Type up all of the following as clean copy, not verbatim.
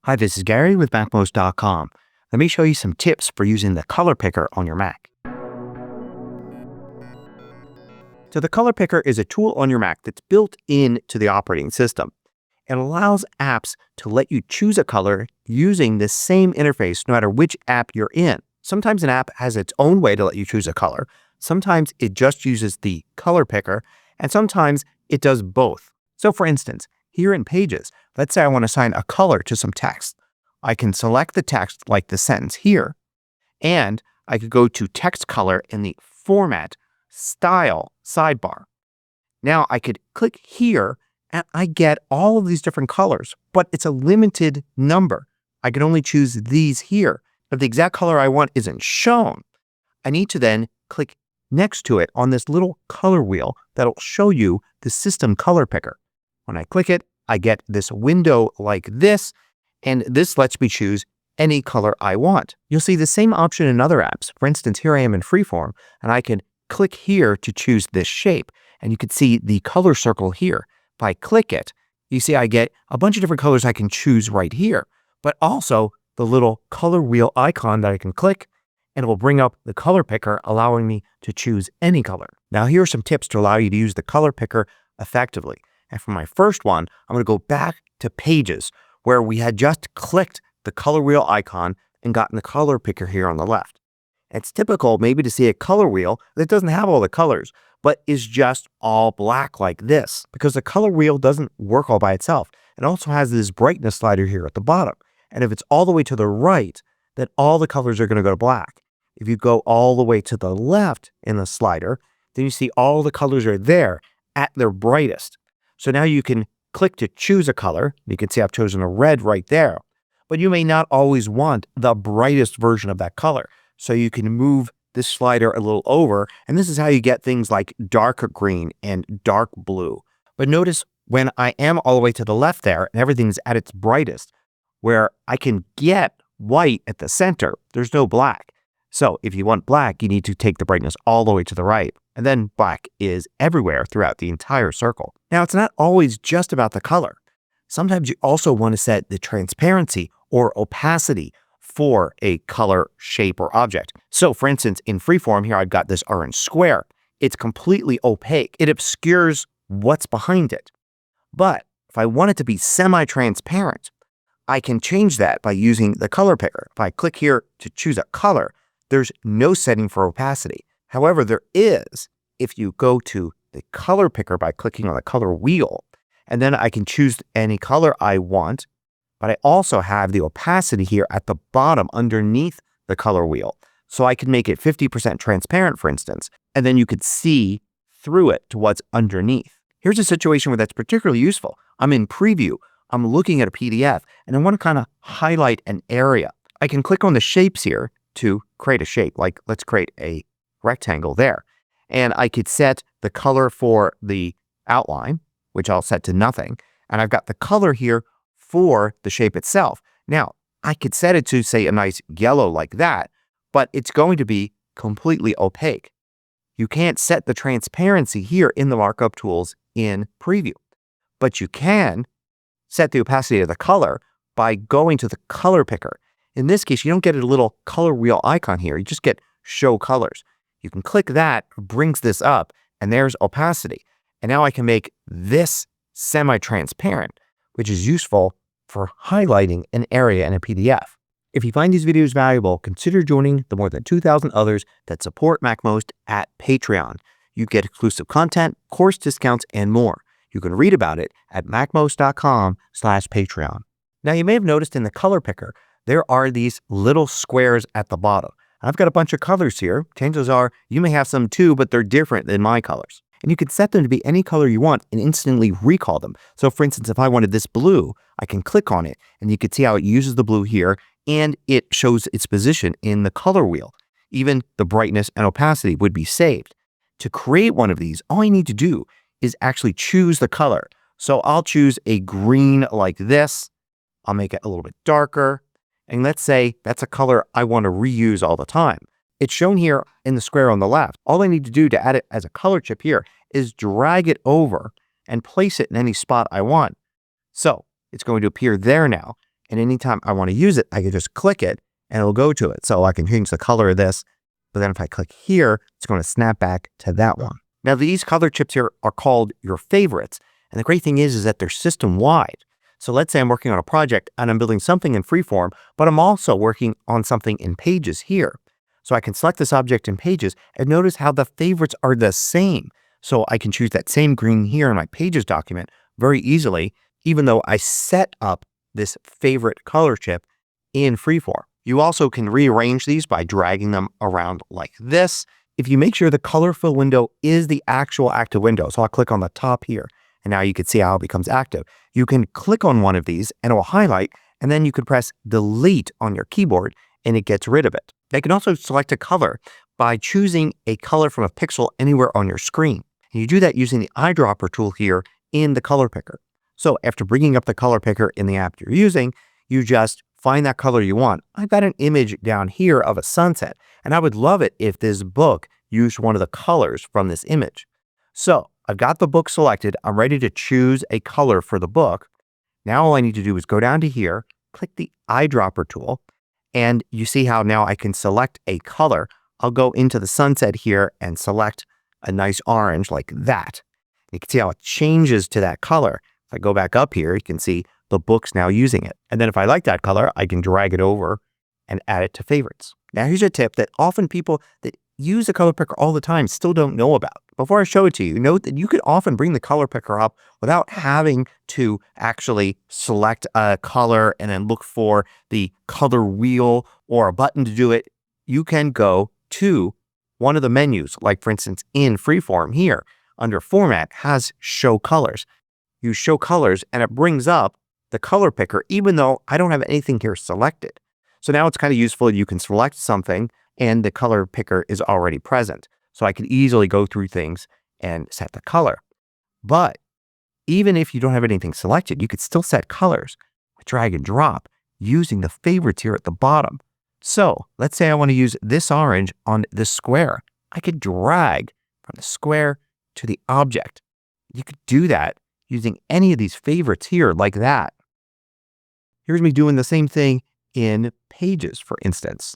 Hi, this is Gary with MACMOST.com. Let me show you some tips for using the color picker on your Mac. So the color picker is a tool on your Mac that's built into the operating system. It allows apps to let you choose a color using the same interface no matter which app you're in. Sometimes an app has its own way to let you choose a color. Sometimes it just uses the color picker, and sometimes it does both. So for instance, here in Pages, let's say I want to assign a color to some text. I can select the text like the sentence here, and I could go to text color in the Format, Style sidebar. Now I could click here and I get all of these different colors, but it's a limited number. I can only choose these here. If the exact color I want isn't shown, I need to then click next to it on this little color wheel that'll show you the system color picker. When I click it, I get this window like this, and this lets me choose any color I want. You'll see the same option in other apps. For instance, here I am in Freeform, and I can click here to choose this shape, and you can see the color circle here. If I click it, you see I get a bunch of different colors I can choose right here, but also the little color wheel icon that I can click, and it will bring up the color picker, allowing me to choose any color. Now, here are some tips to allow you to use the color picker effectively. And for my first one, I'm going to go back to Pages, where we had just clicked the color wheel icon and gotten the color picker here on the left. It's typical maybe to see a color wheel that doesn't have all the colors, but is just all black like this, because the color wheel doesn't work all by itself. It also has this brightness slider here at the bottom. And if it's all the way to the right, then all the colors are going to go to black. If you go all the way to the left in the slider, then you see all the colors are there at their brightest. So now you can click to choose a color. You can see I've chosen a red right there, but you may not always want the brightest version of that color. So you can move this slider a little over, and this is how you get things like dark green and dark blue. But notice when I am all the way to the left there and everything's at its brightest, where I can get white at the center, there's no black. So if you want black, you need to take the brightness all the way to the right, and then black is everywhere throughout the entire circle. Now, it's not always just about the color. Sometimes you also want to set the transparency or opacity for a color, shape, or object. So for instance, in Freeform here, I've got this orange square. It's completely opaque. It obscures what's behind it. But if I want it to be semi-transparent, I can change that by using the color picker. If I click here to choose a color, there's no setting for opacity. However, there is if you go to the color picker by clicking on the color wheel, and then I can choose any color I want, but I also have the opacity here at the bottom underneath the color wheel. So I can make it 50% transparent, for instance, and then you could see through it to what's underneath. Here's a situation where that's particularly useful. I'm in Preview. I'm looking at a PDF, and I want to kind of highlight an area. I can click on the shapes here to create a shape, like let's create a rectangle there. And I could set the color for the outline, which I'll set to nothing. And I've got the color here for the shape itself. Now, I could set it to, say, a nice yellow like that, but it's going to be completely opaque. You can't set the transparency here in the markup tools in Preview, but you can set the opacity of the color by going to the color picker. In this case, you don't get a little color wheel icon here. You just get show colors. You can click that, brings this up, and there's opacity. And now I can make this semi-transparent, which is useful for highlighting an area in a PDF. If you find these videos valuable, consider joining the more than 2,000 others that support MACMOST at Patreon. You get exclusive content, course discounts, and more. You can read about it at macmost.com/Patreon. Now, you may have noticed in the color picker, there are these little squares at the bottom. I've got a bunch of colors here. Chances are you may have some too, but they're different than my colors. And you can set them to be any color you want and instantly recall them. So for instance, if I wanted this blue, I can click on it and you can see how it uses the blue here and it shows its position in the color wheel. Even the brightness and opacity would be saved. To create one of these, all you need to do is actually choose the color. So I'll choose a green like this. I'll make it a little bit darker. And let's say that's a color I want to reuse all the time. It's shown here in the square on the left. All I need to do to add it as a color chip here is drag it over and place it in any spot I want. So it's going to appear there now. And anytime I want to use it, I can just click it and it'll go to it. So I can change the color of this. But then if I click here, it's going to snap back to that one. Now these color chips here are called your favorites. And the great thing is that they're system wide. So let's say I'm working on a project and I'm building something in Freeform, but I'm also working on something in Pages here. So I can select this object in Pages and notice how the favorites are the same. So I can choose that same green here in my Pages document very easily, even though I set up this favorite color chip in Freeform. You also can rearrange these by dragging them around like this. If you make sure the color fill window is the actual active window, so I'll click on the top here, and now you can see how it becomes active. You can click on one of these and it will highlight, and then you can press delete on your keyboard and it gets rid of it. They can also select a color by choosing a color from a pixel anywhere on your screen. And you do that using the Eyedropper tool here in the color picker. So after bringing up the color picker in the app you're using, you just find that color you want. I've got an image down here of a sunset, and I would love it if this book used one of the colors from this image. So I've got the book selected. I'm ready to choose a color for the book. Now all I need to do is go down to here, click the Eyedropper tool, and you see how now I can select a color. I'll go into the sunset here and select a nice orange like that. You can see how it changes to that color. If I go back up here, you can see the book's now using it. And then if I like that color, I can drag it over and add it to favorites. Now here's a tip that often people that use the color picker all the time still don't know about. Before I show it to you, note that you could often bring the color picker up without having to actually select a color and then look for the color wheel or a button to do it. You can go to one of the menus, like for instance in Freeform here under Format has Show Colors. You show colors and it brings up the color picker even though I don't have anything here selected. So now it's kind of useful. You can select something and the color picker is already present. So I can easily go through things and set the color. But even if you don't have anything selected, you could still set colors with drag and drop using the favorites here at the bottom. So let's say I want to use this orange on this square. I could drag from the square to the object. You could do that using any of these favorites here like that. Here's me doing the same thing in Pages, for instance.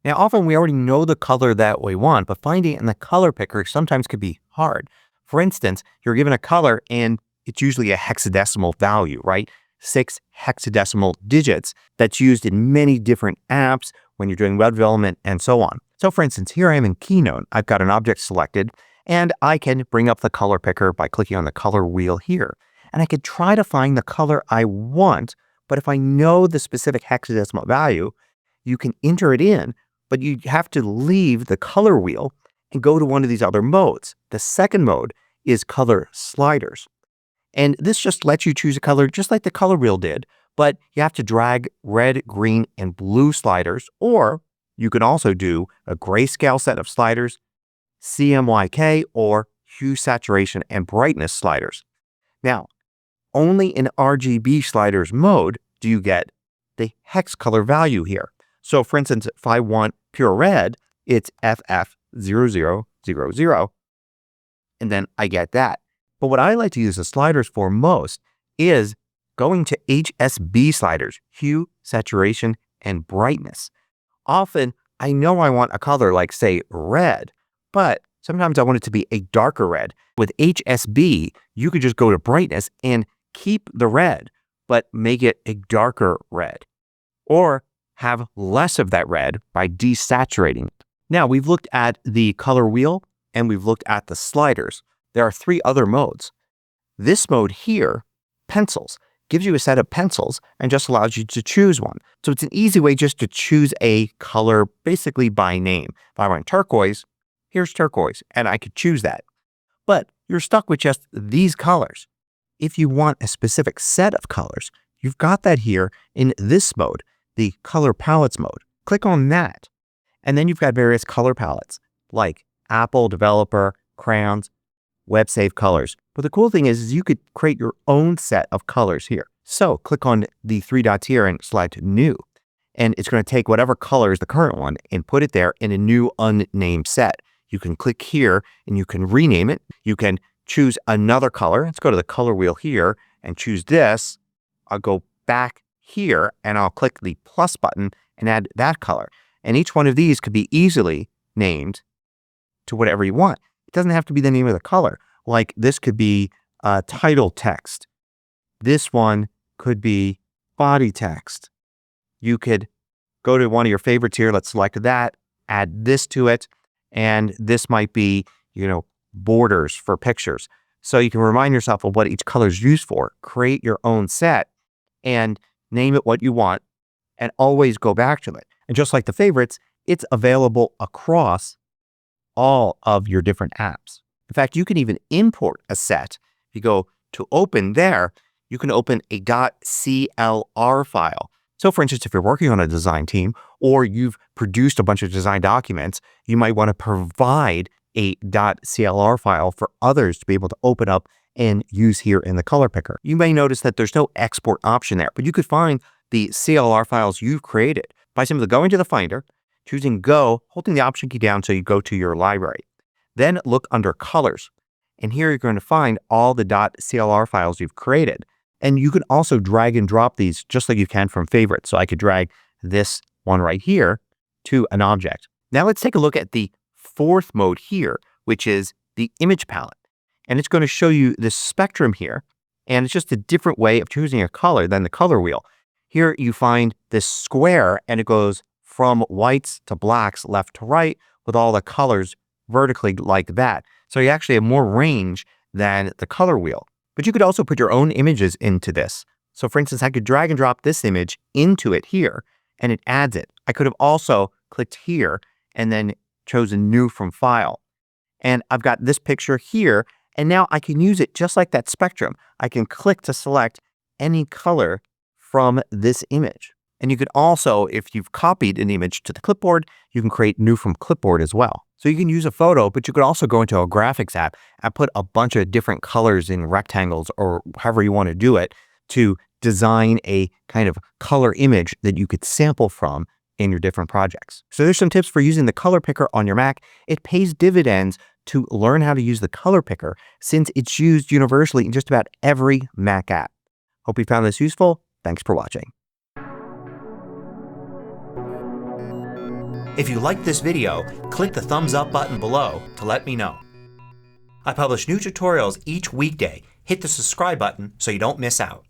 Now, often we already know the color that we want, but finding it in the color picker sometimes could be hard. For instance, you're given a color and it's usually a hexadecimal value, right? 6 hexadecimal digits that's used in many different apps when you're doing web development and so on. So for instance, here I am in Keynote. I've got an object selected and I can bring up the color picker by clicking on the color wheel here. And I could try to find the color I want, but if I know the specific hexadecimal value, you can enter it in, but you have to leave the color wheel and go to one of these other modes. The second mode is color sliders. And this just lets you choose a color just like the color wheel did, but you have to drag red, green, and blue sliders, or you can also do a grayscale set of sliders, CMYK, or hue, saturation, and brightness sliders. Now, only in RGB sliders mode do you get the hex color value here. So for instance, if I want pure red, it's FF0000, and then I get that. But what I like to use the sliders for most is going to HSB sliders, hue, saturation, and brightness. Often, I know I want a color like, say, red, but sometimes I want it to be a darker red. With HSB, you could just go to brightness and keep the red, but make it a darker red. Or have less of that red by desaturating it. Now, we've looked at the color wheel and we've looked at the sliders. There are 3 other modes. This mode here, pencils, gives you a set of pencils and just allows you to choose one. So it's an easy way just to choose a color basically by name. If I want turquoise, here's turquoise, and I could choose that. But you're stuck with just these colors. If you want a specific set of colors, you've got that here in this mode, the color palettes mode. Click on that. And then you've got various color palettes like Apple, Developer, Crayons, Web Save Colors. But the cool thing is you could create your own set of colors here. So click on the 3 dots here and select New. And it's going to take whatever color is the current one and put it there in a new unnamed set. You can click here and you can rename it. You can choose another color. Let's go to the color wheel here and choose this. I'll go back here and I'll click the plus button and add that color. And each one of these could be easily named to whatever you want. It doesn't have to be the name of the color. Like this could be title text. This one could be body text. You could go to one of your favorites here. Let's select that, add this to it. And this might be, borders for pictures. So you can remind yourself of what each color is used for. Create your own set and name it what you want and always go back to it. And just like the favorites, it's available across all of your different apps. In fact, you can even import a set. If you go to open there, you can open a .clr file. So for instance, if you're working on a design team or you've produced a bunch of design documents, you might want to provide a .clr file for others to be able to open up and use here in the color picker. You may notice that there's no export option there, but you could find the CLR files you've created by simply going to the Finder, choosing Go, holding the Option key down so you go to your library. Then look under Colors. And here you're going to find all the .clr files you've created. And you can also drag and drop these just like you can from favorites. So I could drag this one right here to an object. Now let's take a look at the fourth mode here, which is the image palette. And it's going to show you this spectrum here. And it's just a different way of choosing a color than the color wheel. Here you find this square and it goes from whites to blacks left to right with all the colors vertically like that. So you actually have more range than the color wheel. But you could also put your own images into this. So for instance, I could drag and drop this image into it here and it adds it. I could have also clicked here and then chosen New from File. And I've got this picture here and now I can use it just like that spectrum. I can click to select any color from this image. And you could also, if you've copied an image to the clipboard, you can create New from Clipboard as well. So you can use a photo, but you could also go into a graphics app and put a bunch of different colors in rectangles or however you want to do it to design a kind of color image that you could sample from in your different projects. So there's some tips for using the color picker on your Mac. It pays dividends to learn how to use the color picker since it's used universally in just about every Mac app. Hope you found this useful. Thanks for watching. If you liked this video, click the thumbs up button below to let me know. I publish new tutorials each weekday. Hit the subscribe button so you don't miss out.